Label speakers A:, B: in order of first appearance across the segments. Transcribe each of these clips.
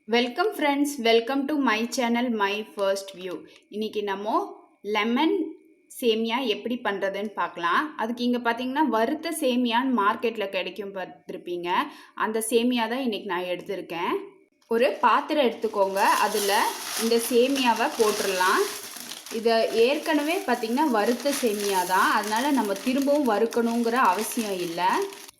A: Welcome friends, welcome to my channel my first view. இன்றைக்கி நம்ம lemon சேமியா எப்படி பண்ணுறதுன்னு பார்க்கலாம். அதுக்கு இங்கே பார்த்தீங்கன்னா வறுத்த சேமியான்னு மார்க்கெட்டில் கிடைக்கும் பார்த்துருப்பீங்க. அந்த சேமியா தான் இன்றைக்கி நான் எடுத்திருக்கேன். ஒரு பாத்திரம் எடுத்துக்கோங்க, அதில் இந்த சேமியாவை போட்டுடலாம். இதை ஏற்கனவே பார்த்திங்கன்னா வறுத்த சேமியா தான், அதனால் நம்ம திரும்பவும் வறுக்கணுங்கிற அவசியம் இல்லை.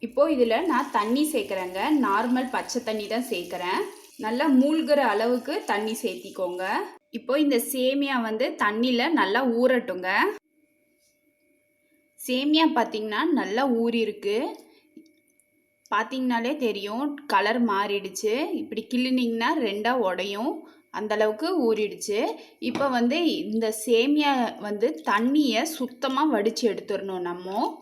A: இப்போது இதில் நான் தண்ணி சேர்க்குறேங்க. நார்மல் பச்சை தண்ணி தான் சேர்க்குறேன். நல்லா மூழ்கிற அளவுக்கு தண்ணி சேர்த்திக்கோங்க. இப்போ இந்த சேமியா தண்ணியில் நல்லா ஊறட்டுங்க. சேமியா பார்த்திங்கன்னா நல்லா ஊறிருக்கு. பார்த்திங்கனாலே தெரியும், கலர் மாறிடுச்சு. இப்படி கிள்ளினிங்கன்னா ரெண்டாக உடையும், அந்தளவுக்கு ஊறிடுச்சு. இப்போ இந்த சேமியா தண்ணியை சுத்தமாக வடித்து எடுத்துடணும். நம்ம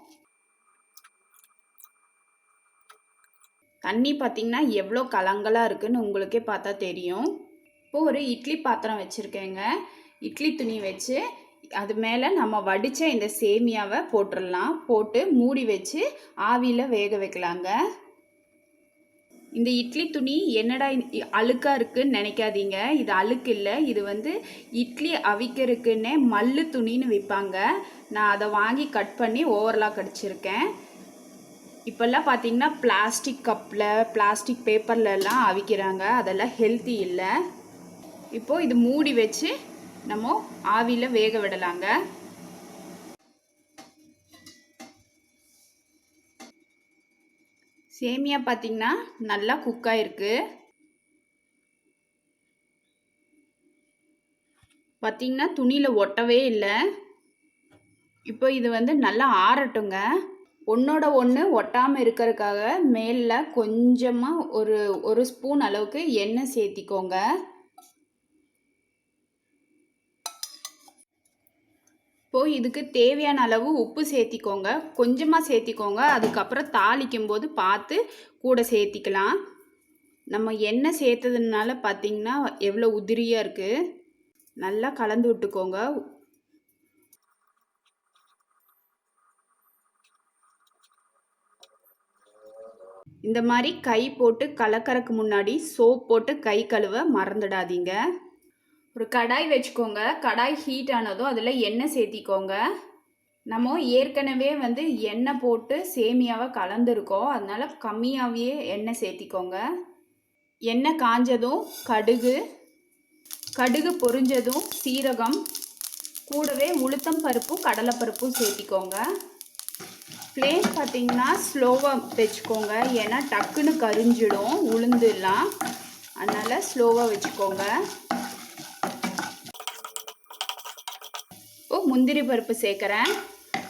A: தண்ணி பார்த்திங்கன்னா எவ்வளோ கலங்கலாக இருக்குதுன்னு உங்களுக்கே பார்த்தா தெரியும். இப்போது ஒரு இட்லி பாத்திரம் வச்சுருக்கேங்க. இட்லி துணி வச்சு அது மேலே நம்ம வடித்த இந்த சேமியாவை போட்டுடலாம். போட்டு மூடி வச்சு ஆவியில் வேக வைக்கலாங்க. இந்த இட்லி துணி என்னடா அழுக்காக இருக்குதுன்னு நினைக்காதீங்க. இது அழுக்கு இல்லை, இது இட்லி அவிக்கிறதுக்குன்னே மல்லு துணின்னு விற்பாங்க. நான் அதை வாங்கி கட் பண்ணி ஓவரலாக கடிச்சிருக்கேன். இப்போல்லாம் பார்த்தீங்கன்னா பிளாஸ்டிக் கப்பில், பிளாஸ்டிக் பேப்பர்லலாம் அவிக்கிறாங்க. அதெல்லாம் ஹெல்த்தி இல்லை. இப்போது இது மூடி வச்சு நம்ம ஆவியில் வேக விடலாங்க. சேமியா பார்த்திங்கன்னா நல்லா குக்காயிருக்கு. பார்த்திங்கன்னா துணியில் ஒட்டவே இல்லை. இப்போ இது நல்லா ஆறட்டுங்க. ஒன்றோட ஒன்று ஒட்டாமல் இருக்கிறதுக்காக மேலே கொஞ்சமாக ஒரு ஸ்பூன் அளவுக்கு எண்ணெய் சேர்த்திக்கோங்க. இப்போது இதுக்கு தேவையான அளவு உப்பு சேர்த்திக்கோங்க. கொஞ்சமாக சேர்த்திக்கோங்க. அதுக்கப்புறம் தாளிக்கும் போது பார்த்து கூட சேர்த்திக்கலாம். நம்ம எண்ணெய் சேர்த்ததுனால பார்த்திங்கன்னா எவ்வளோ உதிரியாக இருக்குது. நல்லா கலந்து விட்டுக்கோங்க. இந்த மாதிரி கை போட்டு கலக்கறக்கு முன்னாடி சோப் போட்டு கை கழுவ மறந்துடாதீங்க. ஒரு கடாய் வச்சுக்கோங்க. கடாய் ஹீட் ஆனதும் அதில் எண்ணெய் சேர்த்திக்கோங்க. நம்ம ஏற்கனவே எண்ணெய் போட்டு சேமியாவை கலந்துருக்கோம், அதனால் கம்மியாகவே எண்ணெய் சேர்த்திக்கோங்க. எண்ணெய் காஞ்சதும் கடுகு பொரிஞ்சதும் சீரகம், கூடவே உளுத்தம் பருப்பும் கடலைப்பருப்பும் சேர்த்திக்கோங்க. ஃப்ளேம் பார்த்திங்கன்னா ஸ்லோவாக வச்சுக்கோங்க, ஏன்னா டக்குன்னு கரிஞ்சிடும் உளுந்துலாம், அதனால் ஸ்லோவாக வச்சுக்கோங்க. இப்போது முந்திரி பருப்பு சேர்க்குறேன்.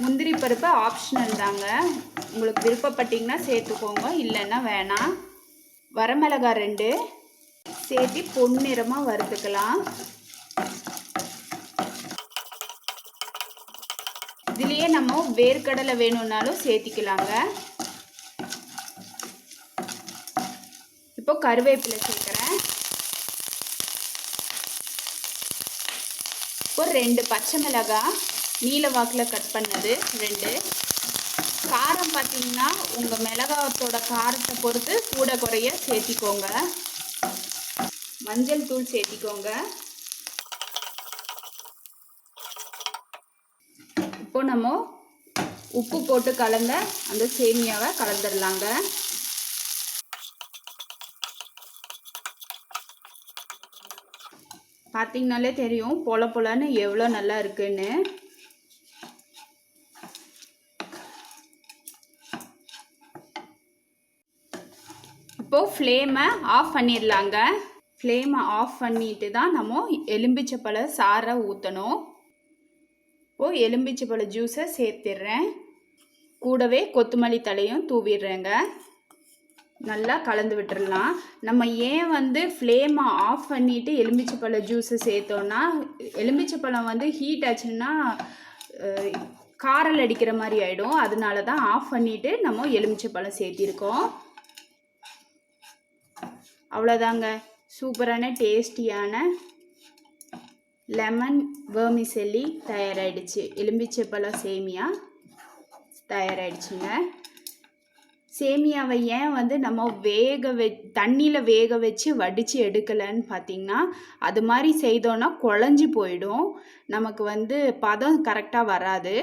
A: முந்திரி பருப்பு ஆப்ஷனல் தாங்க, உங்களுக்கு விருப்பப்பட்டிங்கன்னா சேர்த்துக்கோங்க, இல்லைன்னா வேணாம். வரமிளகாய் 2 சேர்த்து பொன்னிறமாக வறுத்துக்கலாம். இதுலேயே நம்ம வேர்க்கடலை வேணும்னாலும் சேர்த்திக்கலாங்க. இப்போ கருவேப்பிலை சேர்க்குறேன். இப்போ 2 பச்சை மிளகாய் நீல வாக்கில் கட் பண்ணது 2. காரம் பார்த்திங்கன்னா உங்கள் மிளகாத்தோட காரத்தை பொறுத்து கூட குறைய சேர்த்திக்கோங்க. மஞ்சள் தூள் சேர்த்திக்கோங்க. இப்போ நம்ம உப்பு போட்டு கலந்த அந்த சேமியாவை கலந்துடலாங்க. பார்த்தீங்கனாலே தெரியும் பொல பொலன்னு எவ்வளோ நல்லா இருக்குன்னு. இப்போது ஃப்ளேமை ஆஃப் பண்ணிடலாங்க. ஃப்ளேமை ஆஃப் பண்ணிட்டு தான் நம்ம எலும்பிச்சப்பழ சாறை ஊற்றணும். இப்போது எலும்பிச்சப்பழ ஜூஸை சேர்த்துடுறேன். கூடவே கொத்தமல்லி தலையும் தூவிடுறேங்க. நல்லா கலந்து விட்டுடலாம். நம்ம ஏன் ஃப்ளேமை ஆஃப் பண்ணிவிட்டு எலும்பிச்சப்பழ ஜூஸை சேர்த்தோன்னா, எலும்பிச்சப்பழம் ஹீட் ஆச்சுன்னா காரல் அடிக்கிற மாதிரி ஆகிடும். அதனால தான் ஆஃப் பண்ணிவிட்டு நம்ம எலுமிச்சப்பழம் சேர்த்திருக்கோம். அவ்வளோதாங்க, சூப்பரான டேஸ்டியான லெமன் வெர்மிசெல்லி தயாராகிடுச்சு. எலும்பிச்சப்பழம் சேமியா தயாராகிடுச்சுங்க. சேமியாவை ஏன் வந்து நம்ம தண்ணியில் வேக வச்சு வடித்து எடுக்கலைன்னு பார்த்தீங்கன்னா, அது மாதிரி செய்தோன்னா குழஞ்சி போயிடும். நமக்கு வந்து பதம் கரெக்டாக வராது.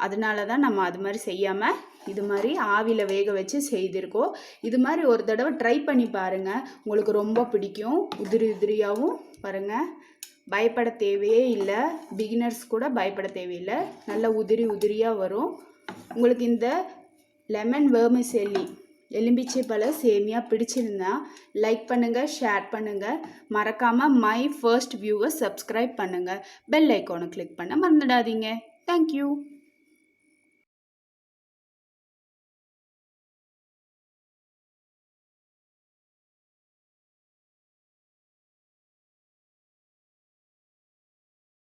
A: அதனால தான் நம்ம அது மாதிரி செய்யாமல் இது மாதிரி ஆவியில் வேக வச்சு செய்திருக்கோம். இது மாதிரி ஒரு தடவை ட்ரை பண்ணி பாருங்கள், உங்களுக்கு ரொம்ப பிடிக்கும். உதிரி உதிரியாகவும் பாருங்கள், பயப்பட தேவையே இல்லை. பிகினர்ஸ் கூட பயப்பட தேவையில்லை. நல்ல உதிரி உதிரியாக வரும். உங்களுக்கு இந்த லெமன் வெர்மிசெல்லி எலும்பிச்சை பழ சேமியா பிடிச்சிருந்தா லைக் பண்ணுங்கள், ஷேர் பண்ணுங்கள். மறக்காமல் மை ஃபர்ஸ்ட் வியூவை சப்ஸ்கிரைப் பண்ணுங்கள். பெல் ஐக்கானை கிளிக் பண்ண மறந்துடாதீங்க. தேங்க்யூ.